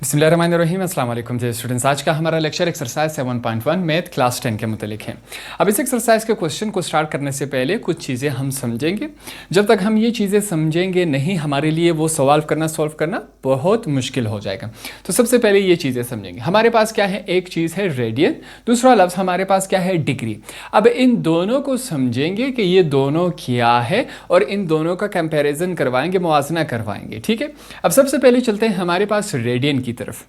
बिस्मिल्लाहिर्रहमानिर्रहीम। अस्सलाम वालेकुम स्टूडेंट्स। आज का हमारा लेक्चर एक्सरसाइज 7.1 मैथ क्लास 10 के मुतालिक है। अब इस एक्सरसाइज के क्वेश्चन को स्टार्ट करने से पहले कुछ चीज़ें हम समझेंगे। जब तक हम ये चीज़ें समझेंगे नहीं, हमारे लिए वो सॉल्व करना बहुत मुश्किल हो जाएगा। तो सबसे पहले ये चीज़ें समझेंगे। हमारे पास क्या है, एक चीज़ है रेडियन, दूसरा लफ्ज़ हमारे पास क्या है, डिग्री। अब इन दोनों को समझेंगे कि ये दोनों क्या है और इन दोनों का कंपैरिजन करवाएंगे, मुआवजना करवाएंगे। ठीक है, अब सबसे पहले चलते हैं हमारे पास रेडियन की तरफ।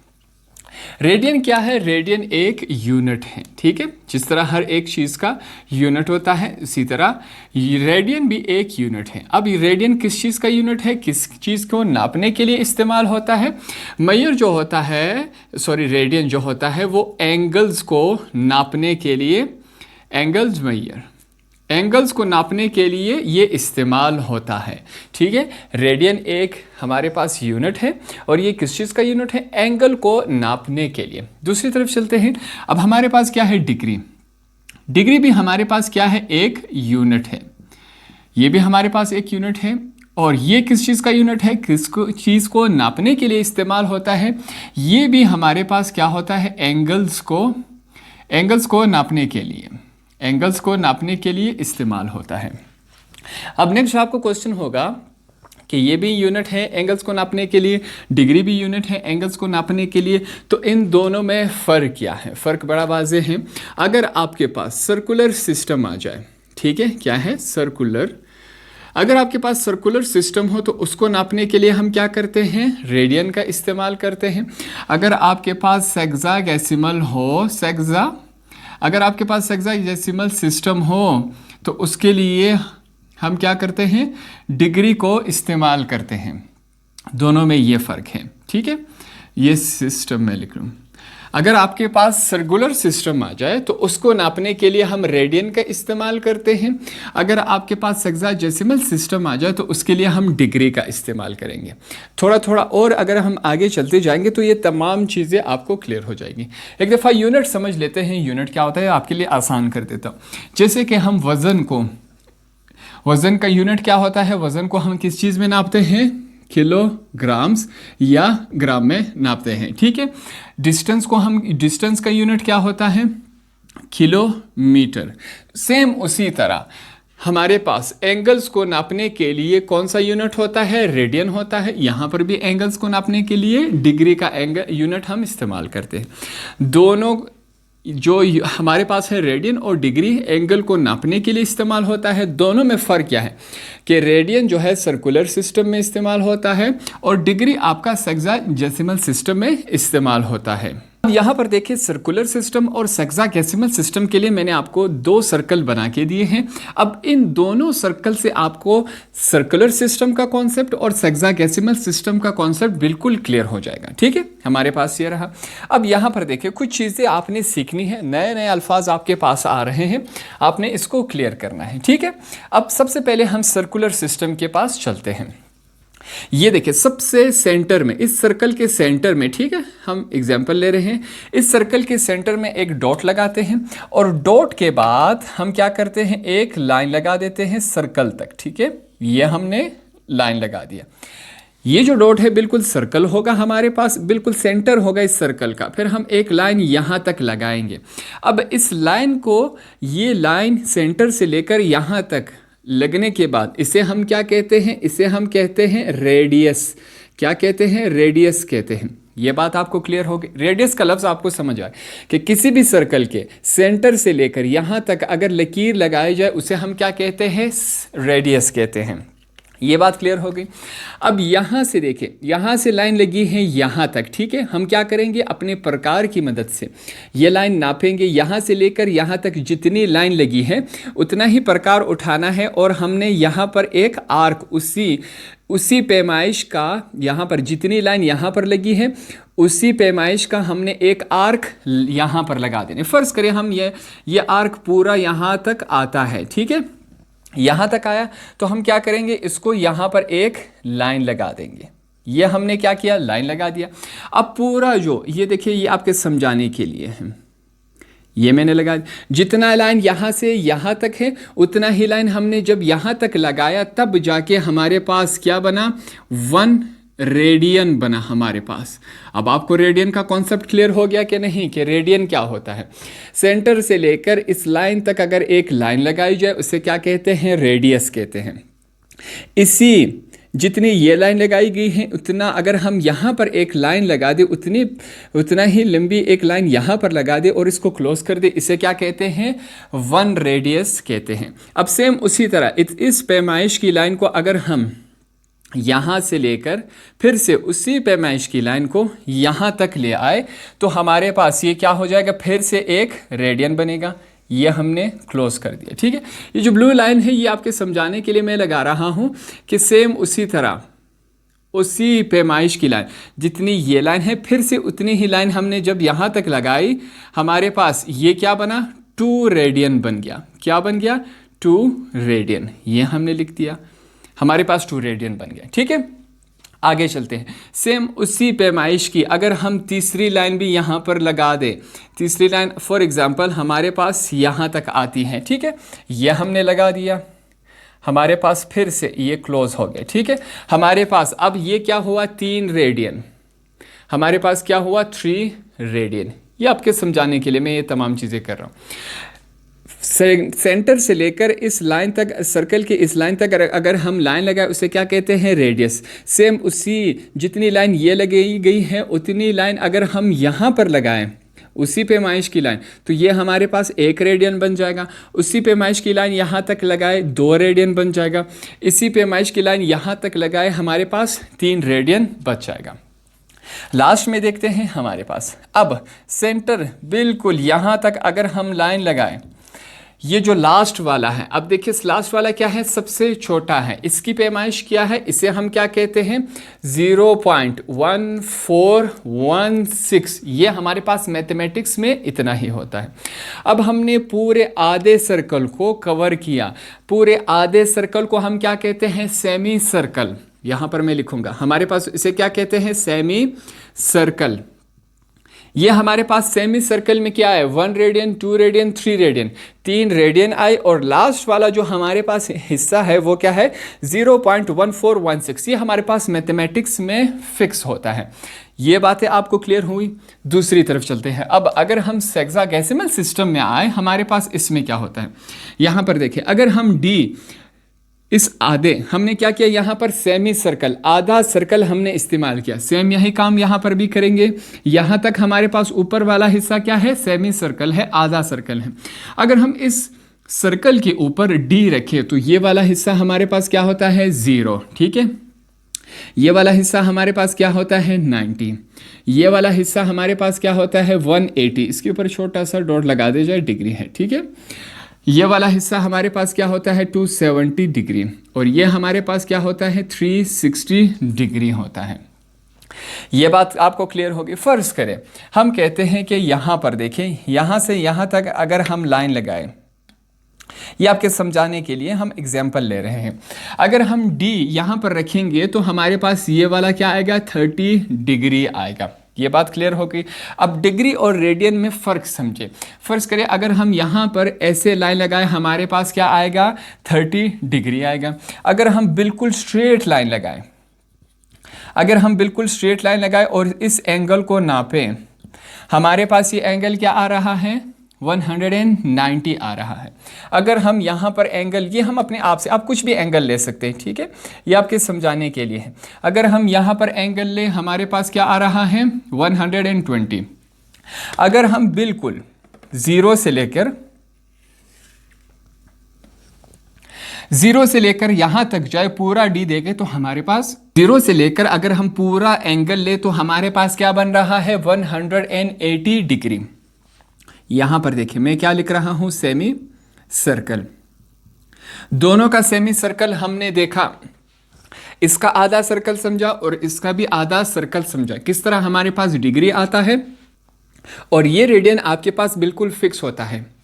रेडियन क्या है? रेडियन एक यूनिट है। ठीक है, जिस तरह हर एक चीज़ का यूनिट होता है उसी तरह रेडियन भी एक यूनिट है। अब रेडियन किस चीज़ का यूनिट है, किस चीज़ को नापने के लिए इस्तेमाल होता है? मेजर जो होता है, रेडियन जो होता है वो एंगल्स को नापने के लिए, एंगल्स को नापने के लिए ये इस्तेमाल होता है। ठीक है, रेडियन एक हमारे पास यूनिट है और ये किस चीज़ का यूनिट है? एंगल को नापने के लिए। दूसरी तरफ चलते हैं। अब हमारे पास क्या है, डिग्री। डिग्री भी हमारे पास क्या है, एक यूनिट है। ये भी हमारे पास एक यूनिट है और ये किस चीज़ का यूनिट है, किसको चीज़ को नापने के लिए इस्तेमाल होता है? ये भी हमारे पास क्या होता है, एंगल्स को नापने के लिए, एंगल्स को नापने के लिए इस्तेमाल होता है। अब नेक्स्ट आपको क्वेश्चन होगा कि ये भी यूनिट है एंगल्स को नापने के लिए, डिग्री भी यूनिट है एंगल्स को नापने के लिए, तो इन दोनों में फ़र्क क्या है? फ़र्क बड़ा वाज़ेह है। अगर आपके पास सर्कुलर सिस्टम आ जाए, ठीक है, क्या है, सर्कुलर, अगर आपके पास सर्कुलर सिस्टम हो तो उसको नापने के लिए हम क्या करते हैं, रेडियन का इस्तेमाल करते हैं। अगर आपके पास सेक्साडेसिमल हो, अगर आपके पास सेक्साडेसिमल सिस्टम हो तो उसके लिए हम क्या करते हैं, डिग्री को इस्तेमाल करते हैं। दोनों में ये फ़र्क है। ठीक है, ये सिस्टम में लिख लूँ। अगर आपके पास सर्कुलर सिस्टम आ जाए तो उसको नापने के लिए हम रेडियन का इस्तेमाल करते हैं। अगर आपके पास सेक्साडेसिमल सिस्टम आ जाए तो उसके लिए हम डिग्री का इस्तेमाल करेंगे। थोड़ा थोड़ा और अगर हम आगे चलते जाएंगे तो ये तमाम चीज़ें आपको क्लियर हो जाएगी। एक दफ़ा यूनिट समझ लेते हैं। यूनिट क्या होता है, आपके लिए आसान कर देता हूँ। जैसे कि हम वज़न का यूनिट क्या होता है? वज़न को हम किस चीज़ में नापते हैं, किलोग्राम्स या ग्राम में नापते हैं। ठीक है, डिस्टेंस का यूनिट क्या होता है, किलोमीटर। सेम उसी तरह हमारे पास एंगल्स को नापने के लिए कौन सा यूनिट होता है, रेडियन होता है। यहाँ पर भी एंगल्स को नापने के लिए डिग्री का यूनिट हम इस्तेमाल करते हैं। दोनों जो हमारे पास है रेडियन और डिग्री, एंगल को नापने के लिए इस्तेमाल होता है। दोनों में फ़र्क क्या है कि रेडियन जो है सर्कुलर सिस्टम में इस्तेमाल होता है और डिग्री आपका सेक्साडेसिमल सिस्टम में इस्तेमाल होता है। अब यहाँ पर देखिए, सर्कुलर सिस्टम और सेक्साडेसिमल सिस्टम के लिए मैंने आपको दो सर्कल बना के दिए हैं। अब इन दोनों सर्कल से आपको सर्कुलर सिस्टम का कॉन्सेप्ट और सेक्साडेसिमल सिस्टम का कॉन्सेप्ट बिल्कुल क्लियर हो जाएगा। ठीक है, हमारे पास ये रहा। अब यहाँ पर देखिए, कुछ चीज़ें आपने सीखनी है, नए नए अल्फाज आपके पास आ रहे हैं, आपने इसको क्लियर करना है। ठीक है, अब सबसे पहले हम सर्कुलर सिस्टम के पास चलते हैं। ये देखिए, सबसे सेंटर में, इस सर्कल के सेंटर में, ठीक है, हम एग्जांपल ले रहे हैं, इस सर्कल के सेंटर में एक डॉट लगाते हैं और डॉट के बाद हम क्या करते हैं, एक लाइन लगा देते हैं सर्कल तक। ठीक है, ये हमने लाइन लगा दिया। ये जो डॉट है बिल्कुल सर्कल होगा हमारे पास, बिल्कुल सेंटर होगा इस सर्कल का। फिर हम एक लाइन यहाँ तक लगाएंगे। अब इस लाइन को, ये लाइन सेंटर से लेकर यहाँ तक लगने के बाद इसे हम क्या कहते हैं, इसे हम कहते हैं रेडियस। क्या कहते हैं, रेडियस कहते हैं। ये बात आपको क्लियर होगी। रेडियस का लफ्ज़ आपको समझ आए कि किसी भी सर्कल के सेंटर से लेकर यहाँ तक अगर लकीर लगाई जाए उसे हम क्या कहते हैं, रेडियस कहते हैं। ये बात क्लियर हो गई। अब यहाँ से देखिए, यहाँ से लाइन लगी है यहाँ तक। ठीक है, हम क्या करेंगे, अपने प्रकार की मदद से ये लाइन नापेंगे। यहाँ से लेकर यहाँ तक जितनी लाइन लगी है उतना ही प्रकार उठाना है और हमने यहाँ पर एक आर्क, उसी पैमाइश का, यहाँ पर जितनी लाइन यहाँ पर लगी है उसी पैमाइश का हमने एक आर्क यहाँ पर लगा देने। फ़र्ज़ करें हम ये आर्क पूरा यहाँ तक आता है। ठीक है, यहाँ तक आया तो हम क्या करेंगे, इसको यहाँ पर एक लाइन लगा देंगे। ये हमने क्या किया, लाइन लगा दिया। अब पूरा जो ये देखिए, ये आपके समझाने के लिए है, ये मैंने लगा दिया। जितना लाइन यहाँ से यहाँ तक है उतना ही लाइन हमने जब यहाँ तक लगाया तब जाके हमारे पास क्या बना, 1 रेडियन बना हमारे पास। अब आपको रेडियन का कॉन्सेप्ट क्लियर हो गया कि नहीं, कि रेडियन क्या होता है। सेंटर से लेकर इस लाइन तक अगर एक लाइन लगाई जाए उसे क्या कहते हैं, रेडियस कहते हैं। इसी जितनी ये लाइन लगाई गई है उतना अगर हम यहाँ पर एक लाइन लगा दे, उतना ही लंबी एक लाइन यहाँ पर लगा दे और इसको क्लोज कर दे, इसे क्या कहते हैं, 1 रेडियस कहते हैं। अब सेम उसी तरह इस पैमाइश की लाइन को अगर हम यहाँ से लेकर फिर से उसी पैमाइश की लाइन को यहाँ तक ले आए तो हमारे पास ये क्या हो जाएगा, फिर से एक रेडियन बनेगा। ये हमने क्लोज कर दिया, ठीक है। ये जो ब्लू लाइन है ये आपके समझाने के लिए मैं लगा रहा हूँ कि सेम उसी तरह उसी पैमाइश की लाइन, जितनी ये लाइन है फिर से उतनी ही लाइन हमने जब यहाँ तक लगाई, हमारे पास ये क्या बना, 2 रेडियन बन गया। क्या बन गया, 2 रेडियन। ये हमने लिख दिया, हमारे पास 2 रेडियन बन गया, ठीक है। आगे चलते हैं। सेम उसी पैमाइश की अगर हम तीसरी लाइन भी यहाँ पर लगा दें, तीसरी लाइन फॉर एग्जांपल हमारे पास यहाँ तक आती है, ठीक है। ये हमने लगा दिया, हमारे पास फिर से ये क्लोज हो गया, ठीक है। हमारे पास अब ये क्या हुआ, 3 रेडियन। हमारे पास क्या हुआ, 3 रेडियन। ये आपके समझाने के लिए मैं ये तमाम चीज़ें कर रहा हूँ। सेंटर से लेकर इस लाइन तक, सर्कल के इस लाइन तक अगर हम लाइन लगाए उसे क्या कहते हैं, रेडियस। सेम उसी जितनी लाइन ये लगाई गई है उतनी लाइन अगर हम यहाँ पर लगाएं, उसी पैमाइश की लाइन, तो ये हमारे पास 1 रेडियन बन जाएगा। उसी पैमाइश की लाइन यहाँ तक लगाए 2 रेडियन बन जाएगा। इसी पैमाइश की लाइन यहाँ तक लगाए हमारे पास 3 रेडियन बच जाएगा। लास्ट में देखते हैं हमारे पास, अब सेंटर बिल्कुल यहाँ तक अगर हम लाइन लगाएं, ये जो लास्ट वाला है, अब देखिए इस लास्ट वाला क्या है, सबसे छोटा है, इसकी पैमाइश क्या है, इसे हम क्या कहते हैं, 0.1416। ये हमारे पास मैथमेटिक्स में इतना ही होता है। अब हमने पूरे आधे सर्कल को कवर किया, पूरे आधे सर्कल को हम क्या कहते हैं, सेमी सर्कल। यहाँ पर मैं लिखूंगा, हमारे पास इसे क्या कहते हैं, सेमी सर्कल। ये हमारे पास सेमी सर्कल में क्या है, 1 रेडियन, 2 रेडियन, 3 रेडियन, 3 रेडियन आए। और लास्ट वाला जो हमारे पास हिस्सा है वो क्या है, 0.1416। ये हमारे पास मैथमेटिक्स में फिक्स होता है। ये बातें आपको क्लियर हुई। दूसरी तरफ चलते हैं। अब अगर हम हेक्साडेसिमल सिस्टम में आए, हमारे पास इसमें क्या होता है, यहाँ पर देखिए, अगर हम डी इस आधे, हमने क्या किया, यहाँ पर सेमी सर्कल, आधा सर्कल हमने इस्तेमाल किया। सेम यही काम यहाँ पर भी करेंगे। यहाँ तक हमारे पास ऊपर वाला हिस्सा क्या है, सेमी सर्कल है, आधा सर्कल है। अगर हम इस सर्कल के ऊपर डी रखें तो ये वाला हिस्सा हमारे पास क्या होता है, 0, ठीक है। ये वाला हिस्सा हमारे पास क्या होता है, 90। ये वाला हिस्सा हमारे पास क्या होता है, 180। इसके ऊपर छोटा सा डॉट लगा दे जाए, डिग्री है, ठीक है। ये वाला हिस्सा हमारे पास क्या होता है, 270 डिग्री। और ये हमारे पास क्या होता है, 360 डिग्री होता है। ये बात आपको क्लियर होगी। फर्ज करें हम कहते हैं कि यहाँ पर देखें, यहाँ से यहाँ तक अगर हम लाइन लगाएं, ये आपके समझाने के लिए हम एग्जाम्पल ले रहे हैं। अगर हम डी यहाँ पर रखेंगे तो हमारे पास ये वाला क्या आएगा, 30 डिग्री आएगा। ये बात क्लियर हो गई। अब डिग्री और रेडियन में फ़र्क समझे। फर्ज करें अगर हम यहाँ पर ऐसे लाइन लगाएं, हमारे पास क्या आएगा, 30 डिग्री आएगा। अगर हम बिल्कुल स्ट्रेट लाइन लगाएं, अगर हम बिल्कुल स्ट्रेट लाइन लगाएं और इस एंगल को नापें, हमारे पास ये एंगल क्या आ रहा है, 190 आ रहा है। अगर हम यहाँ पर एंगल, ये हम अपने आप से, आप कुछ भी एंगल ले सकते हैं, ठीक है, ये आपके समझाने के लिए है। अगर हम यहाँ पर एंगल ले, हमारे पास क्या आ रहा है, 120। अगर हम बिल्कुल 0 से लेकर यहाँ तक जाए, पूरा डी देखें तो हमारे पास 0 से लेकर अगर हम पूरा एंगल ले तो हमारे पास क्या बन रहा है, 180 डिग्री। यहां पर देखिए मैं क्या लिख रहा हूं, सेमी सर्कल। दोनों का सेमी सर्कल हमने देखा, इसका आधा सर्कल समझा और इसका भी आधा सर्कल समझा। किस तरह हमारे पास डिग्री आता है और ये रेडियन आपके पास बिल्कुल फिक्स होता है।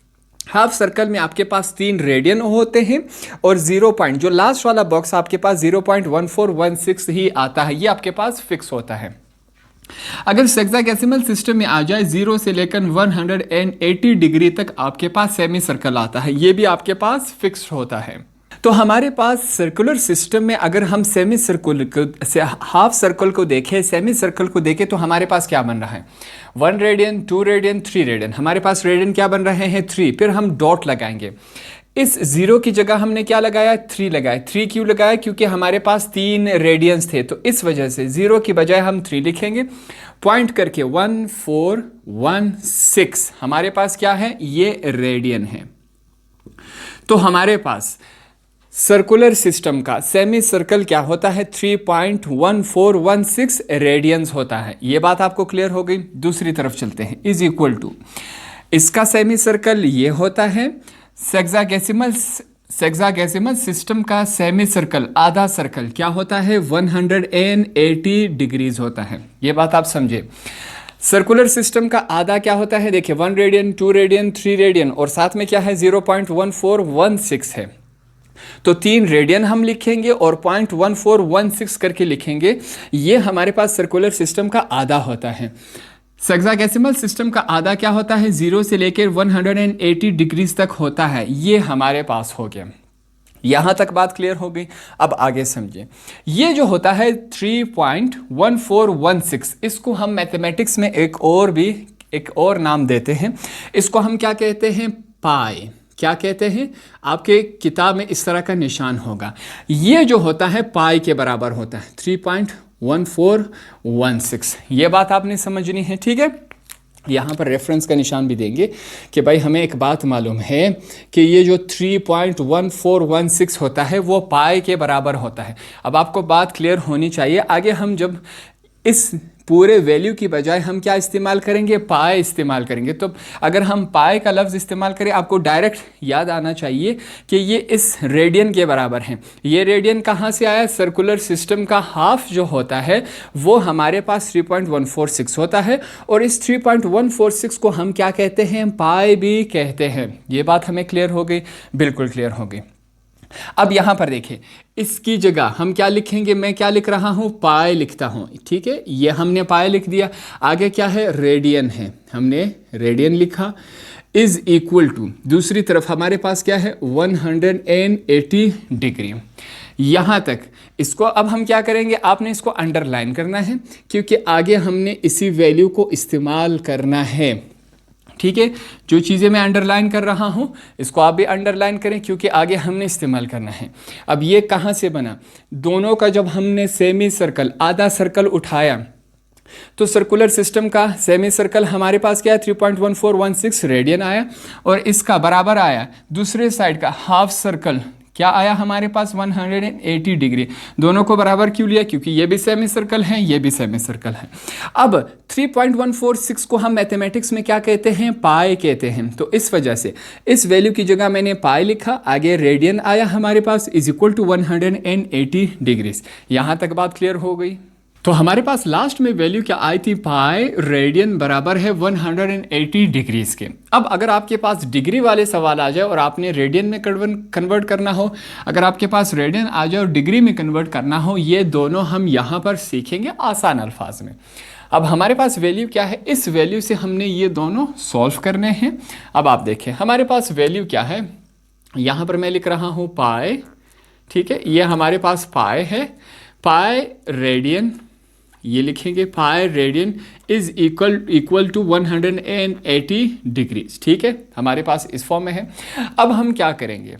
हाफ सर्कल में आपके पास 3 रेडियन होते हैं और 0 पॉइंट, जो लास्ट वाला बॉक्स आपके पास 0.1416 ही आता है, ये आपके पास फिक्स होता है। अगर हेक्साडेसिमल सिस्टम में आ जाए, 0 से लेकर 180 डिग्री तक आपके पास सेमी सर्कल आता है, ये भी आपके पास फिक्स होता है। तो हमारे पास सर्कुलर सिस्टम में अगर हम सेमी सर्कुलर को से हाफ सर्कल को देखें, सेमी सर्कल को देखें, तो हमारे पास क्या बन रहा है 1 रेडियन, 2 रेडियन, 3 रेडियन। हमारे पास रेडियन क्या बन रहे हैं 3। फिर हम डॉट लगाएंगे, इस 0 की जगह हमने क्या लगाया 3 लगाया। 3 क्यों लगाया? क्योंकि हमारे पास 3 रेडियंस थे, तो इस वजह से 0 की बजाय हम 3 लिखेंगे पॉइंट करके 1 4 1 6 हमारे पास क्या है, ये रेडियन है। तो हमारे पास सर्कुलर सिस्टम का सेमी सर्कल क्या होता है 3.1416 रेडियंस होता है। ये बात आपको क्लियर हो गई। दूसरी तरफ चलते हैं, इज इक्वल टू इसका सेमी सर्कल ये होता है सेक्सागेसिमल सिस्टम का सेमी सर्कल आधा सर्कल क्या होता है 180 डिग्रीज होता है। ये बात आप समझे। सर्कुलर सिस्टम का आधा क्या होता है, देखिए 1 रेडियन, 2 रेडियन, 3 रेडियन और साथ में क्या है 0.1416 है। तो 3 रेडियन हम लिखेंगे और 0.1416 करके लिखेंगे। ये हमारे पास सर्कुलर सिस्टम का आधा होता है। सेक्सागेसिमल सिस्टम का आधा क्या होता है 0 से लेकर 180 डिग्रीज तक होता है। ये हमारे पास हो गया। यहां तक बात क्लियर हो गई। अब आगे समझिए, ये जो होता है 3.1416 इसको हम मैथमेटिक्स में एक और नाम देते हैं। इसको हम क्या कहते हैं, पाई। क्या कहते हैं? आपके किताब में इस तरह का निशान होगा। ये जो होता है पाई के बराबर होता है 3.1416। ये बात आपने समझनी है, ठीक है। यहाँ पर रेफरेंस का निशान भी देंगे कि भाई हमें एक बात मालूम है कि ये जो 3.1416 होता है वो पाई के बराबर होता है। अब आपको बात क्लियर होनी चाहिए। आगे हम जब इस पूरे वैल्यू की बजाय हम क्या इस्तेमाल करेंगे, पाई इस्तेमाल करेंगे। तो अगर हम पाई का लफ्ज़ इस्तेमाल करें, आपको डायरेक्ट याद आना चाहिए कि ये इस रेडियन के बराबर हैं। ये रेडियन कहाँ से आया? सर्कुलर सिस्टम का हाफ जो होता है वो हमारे पास 3.146 होता है और इस 3.146 को हम क्या कहते हैं, पाई भी कहते हैं। ये बात हमें क्लियर हो गई, बिल्कुल क्लियर हो गई। अब यहां पर देखिए, इसकी जगह हम क्या लिखेंगे, मैं क्या लिख रहा हूं, पाई लिखता हूं, ठीक है। ये हमने पाई लिख दिया। आगे क्या है, रेडियन है, हमने रेडियन लिखा। इज इक्वल टू दूसरी तरफ हमारे पास क्या है 180 डिग्री। यहां तक इसको अब हम क्या करेंगे, आपने इसको अंडरलाइन करना है क्योंकि आगे हमने इसी वैल्यू को इस्तेमाल करना है, ठीक है। जो चीज़ें मैं अंडरलाइन कर रहा हूं इसको आप भी अंडरलाइन करें क्योंकि आगे हमने इस्तेमाल करना है। अब ये कहां से बना, दोनों का जब हमने सेमी सर्कल आधा सर्कल उठाया तो सर्कुलर सिस्टम का सेमी सर्कल हमारे पास क्या है 3.1416 रेडियन आया और इसका बराबर आया दूसरे साइड का हाफ सर्कल क्या आया हमारे पास 180 डिग्री। दोनों को बराबर क्यों लिया, क्योंकि ये भी सेमी सर्कल है, ये भी सेमी सर्कल है। अब 3.146 को हम मैथमेटिक्स में क्या कहते हैं, पाई कहते हैं। तो इस वजह से इस वैल्यू की जगह मैंने पाई लिखा, आगे रेडियन आया हमारे पास इज इक्वल टू 180 डिग्रीज। यहां तक बात क्लियर हो गई। तो हमारे पास लास्ट में वैल्यू क्या आई थी, पाई रेडियन बराबर है 180 डिग्रीज के। अब अगर आपके पास डिग्री वाले सवाल आ जाए और आपने रेडियन में कन्वर्ट करना हो, अगर आपके पास रेडियन आ जाए और डिग्री में कन्वर्ट करना हो, ये दोनों हम यहाँ पर सीखेंगे आसान अल्फाज में। अब हमारे पास वैल्यू क्या है, इस वैल्यू से हमने ये दोनों सॉल्व करने हैं। अब आप देखें हमारे पास वैल्यू क्या है, यहाँ पर मैं लिख रहा हूँ पाई, ठीक है। ये हमारे पास पाई है, पाई रेडियन ये लिखेंगे, pi radian is equal to 180 degrees, ठीक है। हमारे पास इस फॉर्म में है। अब हम क्या करेंगे,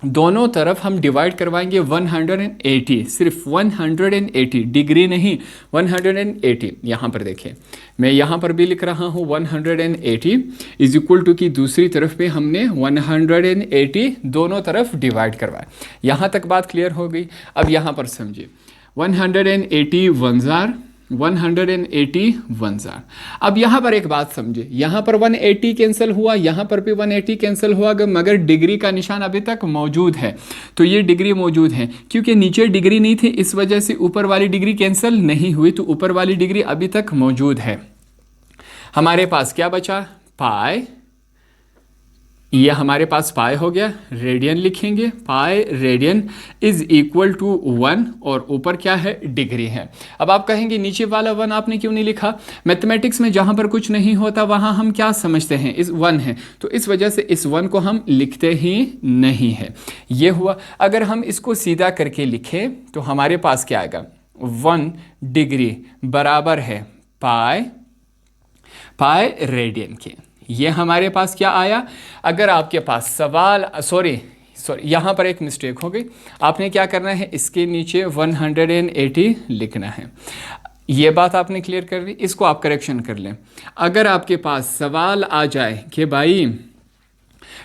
दोनों तरफ हम डिवाइड करवाएंगे 180, सिर्फ 180 डिग्री नहीं 180। यहाँ पर देखें मैं यहाँ पर भी लिख रहा हूँ 180 इज इक्वल टू की दूसरी तरफ पे हमने 180 दोनों तरफ डिवाइड करवाया। यहाँ तक बात क्लियर हो गई। अब यहाँ पर समझिए 180 1 180 1। अब यहाँ पर एक बात समझे, यहाँ पर 180 कैंसिल हुआ, यहाँ पर भी 180 कैंसिल हुआ, मगर डिग्री का निशान अभी तक मौजूद है। तो ये डिग्री मौजूद है, क्योंकि नीचे डिग्री नहीं थी इस वजह से ऊपर वाली डिग्री कैंसिल नहीं हुई, तो ऊपर वाली डिग्री अभी तक मौजूद है। हमारे पास क्या बचा, पाई ये हमारे पास पाई हो गया, रेडियन लिखेंगे, pi radian is equal to 1 और ऊपर क्या है, डिग्री है। अब आप कहेंगे नीचे वाला 1 आपने क्यों नहीं लिखा? मैथमेटिक्स में जहाँ पर कुछ नहीं होता वहाँ हम क्या समझते हैं, इस 1 है, तो इस वजह से इस 1 को हम लिखते ही नहीं है। ये हुआ। अगर हम इसको सीधा करके लिखें तो हमारे पास क्या आएगा, 1 डिग्री बराबर है पाई रेडियन के। ये हमारे पास क्या आया? अगर आपके पास सवाल सॉरी यहाँ पर एक मिस्टेक हो गई, आपने क्या करना है, इसके नीचे 180 लिखना है। ये बात आपने क्लियर कर ली, इसको आप करेक्शन कर लें। अगर आपके पास सवाल आ जाए कि भाई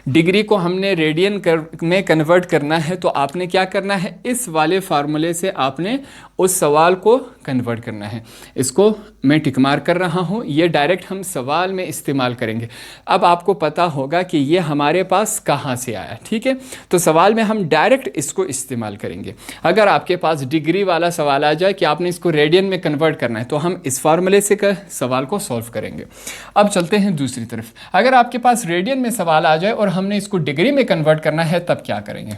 डिग्री को हमने रेडियन में कन्वर्ट करना है, तो आपने क्या करना है, इस वाले फार्मूले से आपने उस सवाल को कन्वर्ट करना है। इसको मैं टिक मार्क कर रहा हूँ, ये डायरेक्ट हम सवाल में इस्तेमाल करेंगे। अब आपको पता होगा कि ये हमारे पास कहाँ से आया, ठीक है, तो सवाल में हम डायरेक्ट इसको इस्तेमाल करेंगे। अगर आपके पास डिग्री वाला सवाल आ जाए कि आपने इसको रेडियन में कन्वर्ट करना है, तो हम इस फार्मूले से सवाल को सॉल्व करेंगे। अब चलते हैं दूसरी तरफ। अगर आपके पास रेडियन में सवाल आ जाए और हमने इसको डिग्री में कन्वर्ट करना है, तब क्या करेंगे?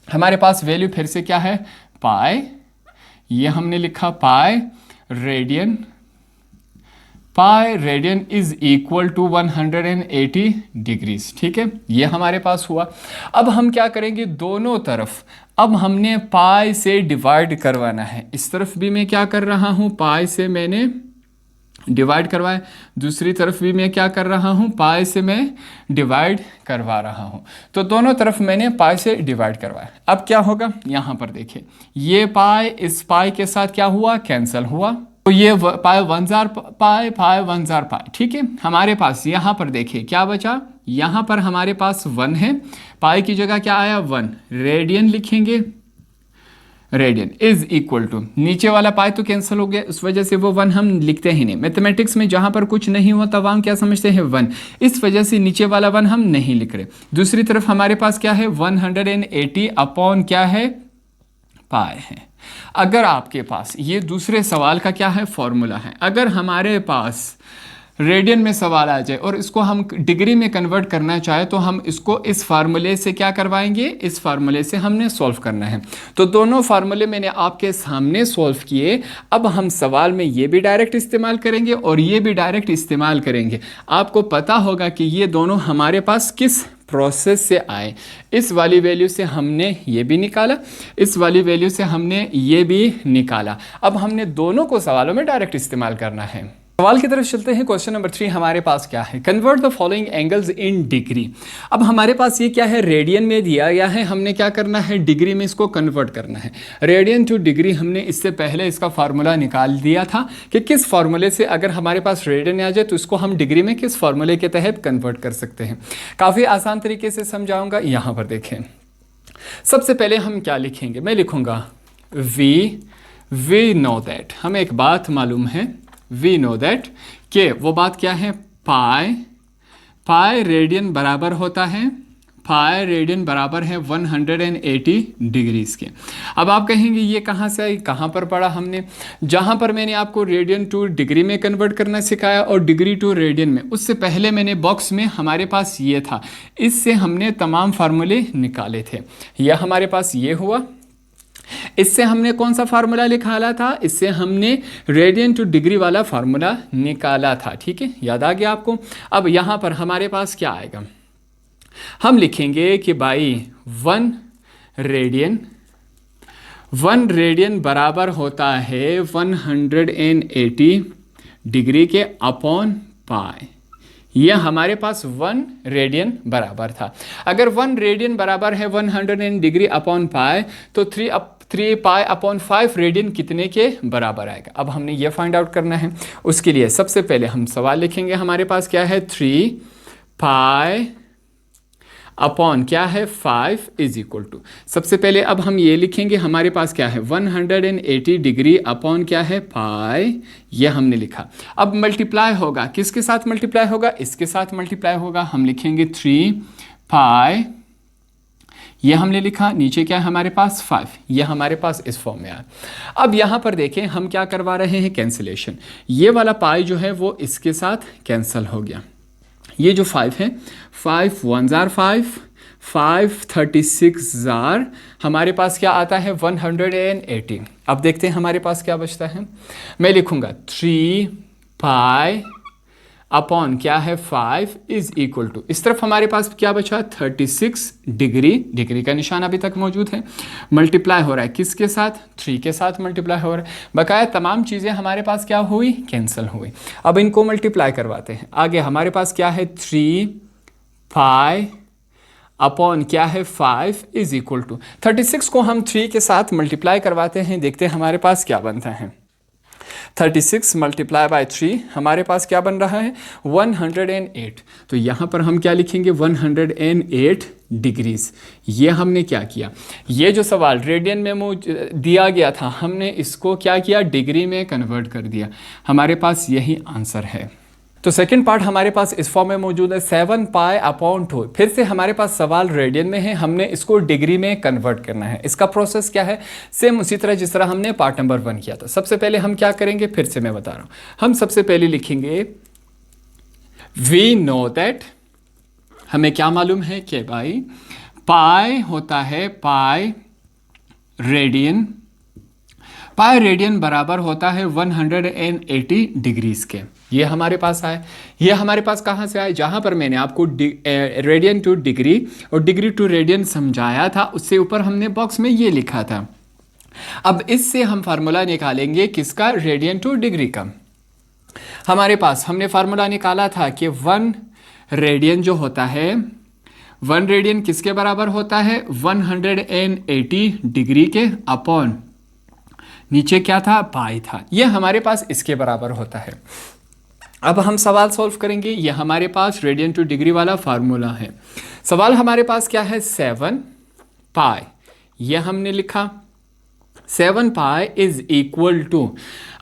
हमारे पास वैल्यू फिर से क्या है, पाई, ये हमने लिखा pi radian is equal to 180 degrees, ठीक है, ये हमारे पास हुआ। अब हम क्या करेंगे, दोनों तरफ अब हमने पाई से डिवाइड करवाना है। इस तरफ भी मैं क्या कर रहा हूं, पाई से मैंने डिवाइड करवाए, दूसरी तरफ भी मैं क्या कर रहा हूँ, पाई से मैं डिवाइड करवा रहा हूँ। तो दोनों तरफ मैंने पाई से डिवाइड करवाया। अब क्या होगा, यहाँ पर देखिए, ये पाई इस पाई के साथ क्या हुआ, कैंसिल हुआ, तो ये पाई 1 जार पाई, पाई 1 जार पाई, ठीक है। हमारे पास यहाँ पर देखिए क्या बचा, यहाँ पर हमारे पास 1 है, पाई की जगह क्या आया, 1, रेडियन लिखेंगे, रेडियन इज इक्वल टू, नीचे वाला पाई तो कैंसिल हो गया, उस वजह से वो 1 हम लिखते ही नहीं। मैथमेटिक्स में जहां पर कुछ नहीं होता वहां क्या समझते हैं, 1, इस वजह से नीचे वाला 1 हम नहीं लिख रहे। दूसरी तरफ हमारे पास क्या है, 180 अपॉन क्या है, पाई है। अगर आपके पास ये दूसरे सवाल का क्या है, फॉर्मूला है, अगर हमारे पास रेडियन में सवाल आ जाए और इसको हम डिग्री में कन्वर्ट करना चाहे, तो हम इसको इस फार्मूले से क्या करवाएंगे, इस फार्मूले से हमने सॉल्व करना है। तो दोनों फार्मूले मैंने आपके सामने सॉल्व किए। अब हम सवाल में ये भी डायरेक्ट इस्तेमाल करेंगे और ये भी डायरेक्ट इस्तेमाल करेंगे। आपको पता होगा कि ये दोनों हमारे पास किस प्रोसेस से आए। इस वाली वैल्यू से हमने ये भी निकाला, इस वाली वैल्यू से हमने ये भी निकाला। अब हमने दोनों को सवालों में डायरेक्ट इस्तेमाल करना है। सवाल की तरफ चलते हैं। क्वेश्चन नंबर 3 हमारे पास क्या है, convert the following angles in degree. अब हमारे पास ये क्या है, रेडियन में दिया गया है, हमने क्या करना है, डिग्री में इसको कन्वर्ट करना है। रेडियन टू डिग्री हमने इससे पहले इसका फार्मूला निकाल दिया था कि किस फार्मूले से अगर हमारे पास रेडियन आ जाए तो इसको हम डिग्री में किस फार्मूले के तहत कन्वर्ट कर सकते हैं। काफ़ी आसान तरीके से समझाऊंगा। यहाँ पर देखें, सबसे पहले हम क्या लिखेंगे, मैं लिखूंगा वी नो दैट, हमें एक बात मालूम है, वी नो दैट, के वो बात क्या है, पाई रेडियन बराबर होता है, पाई रेडियन बराबर है 180 डिग्रीज के। अब आप कहेंगे ये कहाँ से आई, कहाँ पर पढ़ा हमने, जहाँ पर मैंने आपको रेडियन टू डिग्री में कन्वर्ट करना सिखाया और डिग्री टू रेडियन में, उससे पहले मैंने बॉक्स में हमारे पास ये था, इससे हमने तमाम फार्मूले निकाले थे। यह हमारे पास ये हुआ, इससे हमने कौन सा फार्मूला निकाला था, इससे हमने रेडियन टू डिग्री वाला फार्मूला निकाला था, ठीक है, याद आ गया आपको। अब यहाँ पर हमारे पास क्या आएगा, हम लिखेंगे कि भाई 1 रेडियन बराबर होता है 180 डिग्री के अपॉन पाई। यह हमारे पास 1 रेडियन बराबर था। अगर 1 रेडियन बराबर है 180 डिग्री अपॉन पाई, तो 3 पाई अपॉन 5 रेडियन कितने के बराबर आएगा। अब हमने ये फाइंड आउट करना है। उसके लिए सबसे पहले हम सवाल लिखेंगे, हमारे पास क्या है, 3 पाई अपॉन क्या है 5 इज इक्वल टू, सबसे पहले अब हम ये लिखेंगे, हमारे पास क्या है 180 डिग्री अपॉन क्या है पाई, ये हमने लिखा। अब मल्टीप्लाई होगा, किसके साथ मल्टीप्लाई होगा, इसके साथ मल्टीप्लाई होगा। हम लिखेंगे 3 पाई, ये हमने लिखा, नीचे क्या है हमारे पास 5, ये हमारे पास इस फॉर्म में आया। अब यहाँ पर देखें हम क्या करवा रहे हैं, कैंसिलेशन। ये वाला पाई जो है वो इसके साथ कैंसिल हो गया, ये जो 5 है, 5 1 जार 5, 5 36 जार हमारे पास क्या आता है 180। अब देखते हैं हमारे पास क्या बचता है। मैं लिखूंगा 3 पाई अपॉन क्या है 5 इज इक्वल टू, इस तरफ हमारे पास क्या बचा 36 डिग्री, डिग्री का निशान अभी तक मौजूद है, मल्टीप्लाई हो रहा है किसके साथ 3 के साथ मल्टीप्लाई हो रहा है, बकाया तमाम चीज़ें हमारे पास क्या हुई कैंसिल हुई। अब इनको मल्टीप्लाई करवाते हैं। आगे हमारे पास क्या है 3 पाई अपॉन क्या है 5 इज इक्वल टू 36 को हम 3 के साथ मल्टीप्लाई करवाते हैं, देखते हैं हमारे पास क्या बनता है। 36 मल्टीप्लाई बाय 3 हमारे पास क्या बन रहा है 108। तो यहाँ पर हम क्या लिखेंगे 108 डिग्रीज। ये हमने क्या किया, ये जो सवाल रेडियन में दिया गया था हमने इसको क्या किया डिग्री में कन्वर्ट कर दिया, हमारे पास यही आंसर है। तो सेकंड पार्ट हमारे पास इस फॉर्म में मौजूद है 7 पाई अपॉन 2। फिर से हमारे पास सवाल रेडियन में है, हमने इसको डिग्री में कन्वर्ट करना है। इसका प्रोसेस क्या है, सेम उसी तरह जिस तरह हमने पार्ट नंबर 1 किया था। सबसे पहले हम क्या करेंगे, फिर से मैं बता रहा हूं, हम सबसे पहले लिखेंगे वी नो दैट, हमें क्या मालूम है कि भाई पाई होता है पाई रेडियन, पाई रेडियन बराबर होता है 180 डिग्रीज के। ये हमारे पास आए, ये हमारे पास कहाँ से आए, जहाँ पर मैंने आपको रेडियन टू डिग्री और डिग्री टू रेडियन समझाया था उससे ऊपर हमने बॉक्स में ये लिखा था। अब इससे हम फार्मूला निकालेंगे किसका, रेडियन टू डिग्री का। हमारे पास हमने फार्मूला निकाला था कि 1 रेडियन जो होता है, 1 रेडियन किसके बराबर होता है 180 डिग्री के अपॉन नीचे क्या था पाई था, ये हमारे पास इसके बराबर होता है। अब हम सवाल सॉल्व करेंगे, ये हमारे पास रेडियन टू डिग्री वाला फार्मूला है। सवाल हमारे पास क्या है 7 पाई, ये हमने लिखा 7 पाई इज इक्वल टू,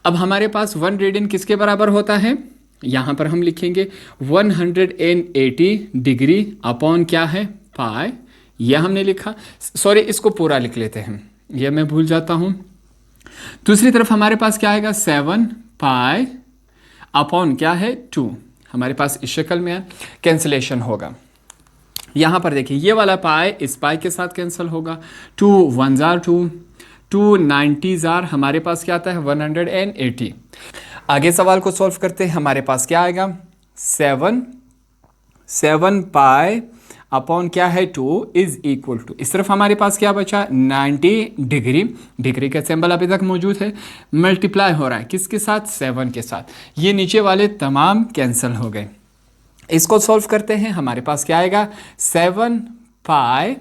अब हमारे पास 1 रेडियन किसके बराबर होता है, यहां पर हम लिखेंगे 180 डिग्री अपॉन क्या है पाई, यह हमने लिखा। सॉरी इसको पूरा लिख लेते हैं, यह मैं भूल जाता हूं। दूसरी तरफ हमारे पास क्या आएगा 7 पाई अपॉन क्या है 2, हमारे पास इस शक्ल में है, कैंसिलेशन होगा। यहां पर देखिए ये वाला पाई इस पाई के साथ कैंसिल होगा, 2 1 जार 2, 2 90 जार हमारे पास क्या आता है 180। आगे सवाल को सॉल्व करते हैं, हमारे पास क्या आएगा 7 पाई अपॉन क्या है 2 इज इक्वल टू, इस तरफ हमारे पास क्या बचा 90 डिग्री, डिग्री का सिंबल अभी तक मौजूद है, मल्टीप्लाई हो रहा है किसके साथ 7 के साथ, ये नीचे वाले तमाम कैंसिल हो गए। इसको सॉल्व करते हैं, हमारे पास क्या आएगा 7 पाई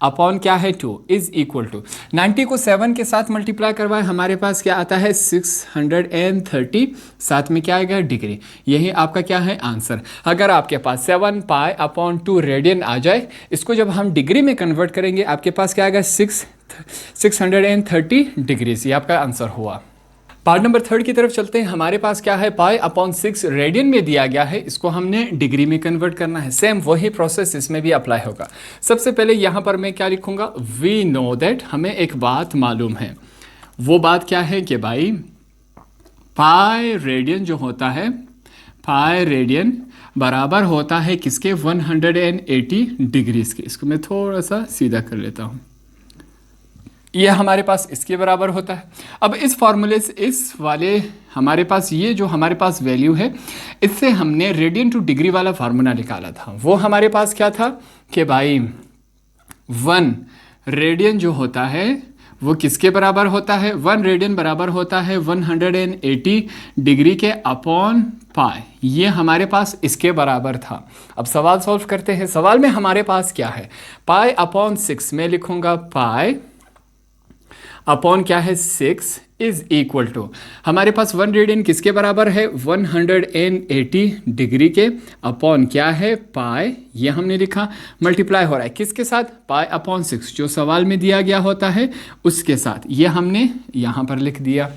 अपॉन क्या है 2 इज इक्वल टू 90 को 7 के साथ मल्टीप्लाई करवाए, हमारे पास क्या आता है 630, साथ में क्या आएगा डिग्री, यही आपका क्या है आंसर। अगर आपके पास 7 पाई अपॉन 2 रेडियन आ जाए, इसको जब हम डिग्री में कन्वर्ट करेंगे आपके पास क्या आएगा 630 डिग्रीज, ये आपका आंसर हुआ। पार्ट नंबर 3 की तरफ चलते हैं, हमारे पास क्या है पाई अपॉन 6 रेडियन में दिया गया है, इसको हमने डिग्री में कन्वर्ट करना है। सेम वही प्रोसेस इसमें भी अप्लाई होगा। सबसे पहले यहाँ पर मैं क्या लिखूंगा, वी नो दैट, हमें एक बात मालूम है, वो बात क्या है कि भाई पाई रेडियन जो होता है, पाई रेडियन बराबर होता है किसके 180 डिग्रीज के। इसको मैं थोड़ा सा सीधा कर लेता हूँ, ये हमारे पास इसके बराबर होता है। अब इस फॉर्मूले से इस वाले हमारे पास ये जो हमारे पास वैल्यू है, इससे हमने रेडियन टू डिग्री वाला फार्मूला निकाला था। वो हमारे पास क्या था कि भाई 1 रेडियन जो होता है वो किसके बराबर होता है, 1 रेडियन बराबर होता है 180 डिग्री के अपॉन पाई, ये हमारे पास इसके बराबर था। अब सवाल सॉल्व करते हैं। सवाल में हमारे पास क्या है पाई अपॉन 6, मैं लिखूंगा पाई अपॉन क्या है 6 इज इक्वल टू, हमारे पास 1 रेडियन किसके बराबर है 180 डिग्री के अपॉन क्या है पाई, ये हमने लिखा, मल्टीप्लाई हो रहा है किसके साथ पाई अपॉन 6 जो सवाल में दिया गया होता है उसके साथ, ये हमने यहाँ पर लिख दिया।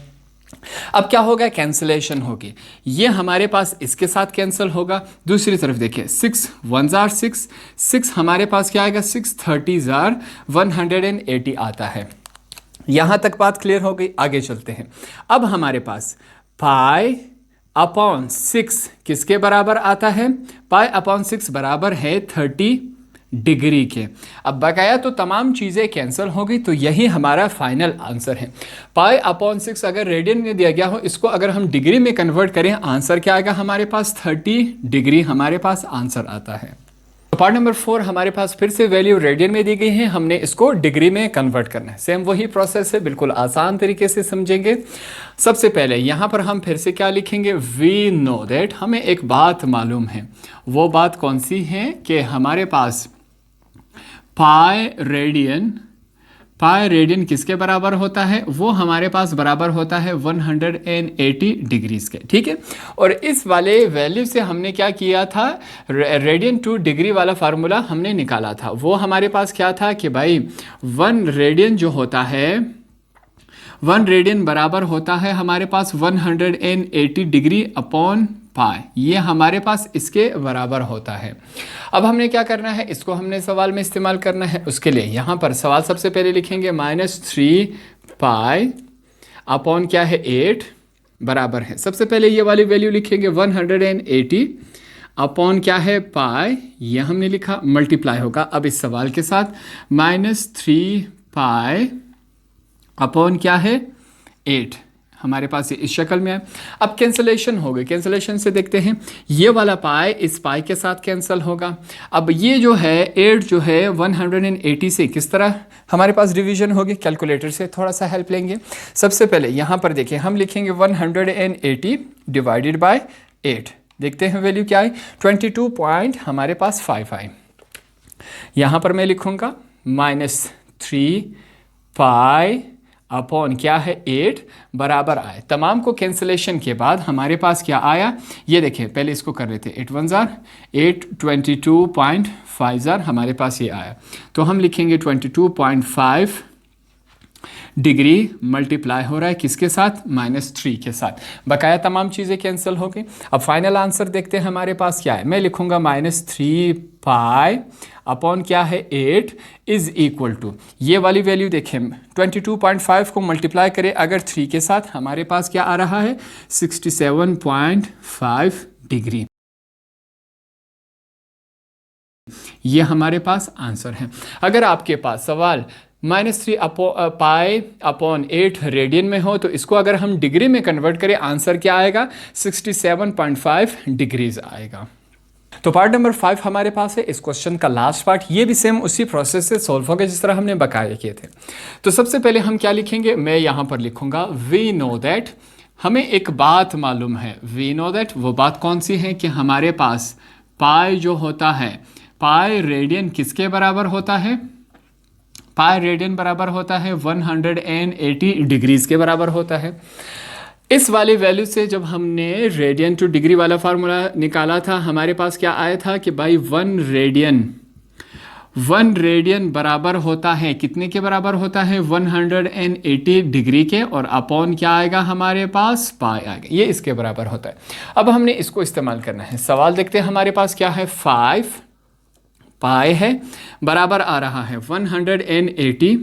अब क्या होगा कैंसिलेशन होगी, ये हमारे पास इसके साथ कैंसिल होगा। दूसरी तरफ देखिए 6 1 जार 6, 6 हमारे पास क्या आएगा 630 जार 180 आता है। यहां तक बात क्लियर हो गई, आगे चलते हैं। अब हमारे पास पाई अपॉन 6 किसके बराबर आता है? पाई अपॉन 6 बराबर है 30 डिग्री के। अब बकाया तो तमाम चीज़ें कैंसिल हो गई, तो यही हमारा फाइनल आंसर है। पाई अपॉन 6 अगर रेडियन में दिया गया हो, इसको अगर हम डिग्री में कन्वर्ट करें, आंसर क्या आएगा हमारे पास? 30 डिग्री हमारे पास आंसर आता है। पार्ट नंबर 4 हमारे पास फिर से वैल्यू रेडियन में दी गई है, हमने इसको डिग्री में कन्वर्ट करना है। सेम वही प्रोसेस है, बिल्कुल आसान तरीके से समझेंगे। सबसे पहले यहाँ पर हम फिर से क्या लिखेंगे? वी नो दैट, हमें एक बात मालूम है। वो बात कौन सी है? कि हमारे पास पाई रेडियन किसके बराबर होता है? वो हमारे पास बराबर होता है 180 डिग्रीज के, ठीक है। और इस वाले वैल्यू से हमने क्या किया था? रेडियन टू डिग्री वाला फार्मूला हमने निकाला था। वो हमारे पास क्या था कि भाई 1 रेडियन जो होता है, 1 रेडियन बराबर होता है हमारे पास 180 डिग्री अपॉन पाई, ये हमारे पास इसके बराबर होता है। अब हमने क्या करना है? इसको हमने सवाल में इस्तेमाल करना है। उसके लिए यहाँ पर सवाल सबसे पहले लिखेंगे -3 पाई अपॉन क्या है 8 बराबर है, सबसे पहले ये वाली वैल्यू लिखेंगे 180 अपॉन क्या है पाई, ये हमने लिखा, मल्टीप्लाई होगा अब इस सवाल के साथ -3 पाई अपॉन क्या है 8, हमारे पास ये इस शक्ल में है। अब कैंसलेशन हो गई, कैंसलेशन से देखते हैं, ये वाला पाई इस पाई के साथ कैंसिल होगा। अब ये जो है 8 जो है 180 से किस तरह हमारे पास डिवीजन होगी? कैलकुलेटर से थोड़ा सा हेल्प लेंगे। सबसे पहले यहाँ पर देखिए, हम लिखेंगे 180 डिवाइडेड बाय 8, देखते हैं वैल्यू क्या आई? 22 पॉइंट हमारे पास 5 आई। यहाँ पर मैं लिखूँगा -3 पाई अपॉन क्या है 8 बराबर आए, तमाम को कैंसिलेशन के बाद हमारे पास क्या आया? ये देखिए, पहले इसको कर लेते हैं, 8 1 जार 8, 22.5 जार हमारे पास ये आया। तो हम लिखेंगे 22.5 डिग्री मल्टीप्लाई हो रहा है किसके साथ? -3 के साथ। बकाया तमाम चीज़ें कैंसिल हो गई। अब फाइनल आंसर देखते हैं हमारे पास क्या है। मैं लिखूंगा -3 पाई अपॉन क्या है 8 इज इक्वल टू, ये वाली वैल्यू देखें 22.5 को मल्टीप्लाई करें अगर 3 के साथ, हमारे पास क्या आ रहा है? 67.5 डिग्री। ये हमारे पास आंसर है। अगर आपके पास सवाल -3 पाई अपॉन 8 रेडियन में हो, तो इसको अगर हम डिग्री में कन्वर्ट करें, आंसर क्या आएगा? 67.5 डिग्रीज आएगा। तो पार्ट नंबर 5 हमारे पास है, इस क्वेश्चन का लास्ट पार्ट, ये भी सेम उसी प्रोसेस से सॉल्व होगा जिस तरह हमने बकाया किए थे। तो सबसे पहले हम क्या लिखेंगे? मैं यहाँ पर लिखूंगा वी नो दैट, हमें एक बात मालूम है। वी नो दैट, वो बात कौन सी है? कि हमारे पास पाई जो होता है, पाई रेडियन किसके बराबर होता है? पाई रेडियन बराबर होता है 180 डिग्रीज के बराबर होता है। इस वाली वैल्यू से जब हमने रेडियन टू डिग्री वाला फार्मूला निकाला था, हमारे पास क्या आया था कि भाई 1 रेडियन बराबर होता है, कितने के बराबर होता है? 180 डिग्री के, और अपॉन क्या आएगा हमारे पास? पाई आएगा, ये इसके बराबर होता है। अब हमने इसको इस्तेमाल करना है। सवाल देखते हैं, हमारे पास क्या है? 5 पाई है, बराबर आ रहा है 180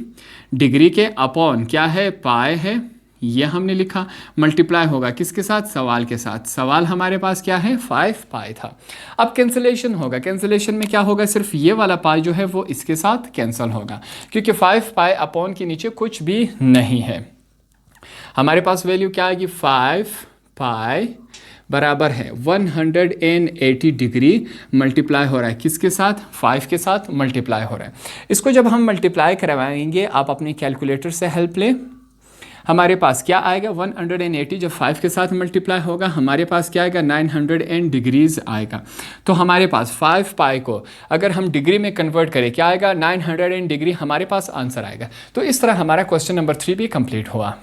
डिग्री के, अपॉन क्या है? पाई है, ये हमने लिखा, मल्टीप्लाई होगा किसके साथ? सवाल के साथ। सवाल हमारे पास क्या है? 5 पाई था। अब कैंसिलेशन होगा, कैंसिलेशन में क्या होगा? सिर्फ ये वाला पाई जो है वो इसके साथ कैंसिल होगा, क्योंकि 5 पाई अपॉन के नीचे कुछ भी नहीं है। हमारे पास वैल्यू क्या आएगी? 5 पाई बराबर है 180 डिग्री मल्टीप्लाई हो रहा है किसके साथ? 5 के साथ मल्टीप्लाई हो रहा है। इसको जब हम मल्टीप्लाई करवाएंगे, आप अपनी कैलकुलेटर से हेल्प लें, हमारे पास क्या आएगा? 180 जब 5 के साथ मल्टीप्लाई होगा, हमारे पास क्या आएगा? 900 डिग्रीज आएगा। तो हमारे पास 5 पाई को अगर हम डिग्री में कन्वर्ट करें, क्या आएगा? 900 डिग्री हमारे पास आंसर आएगा। तो इस तरह हमारा क्वेश्चन नंबर 3 भी कंप्लीट हुआ।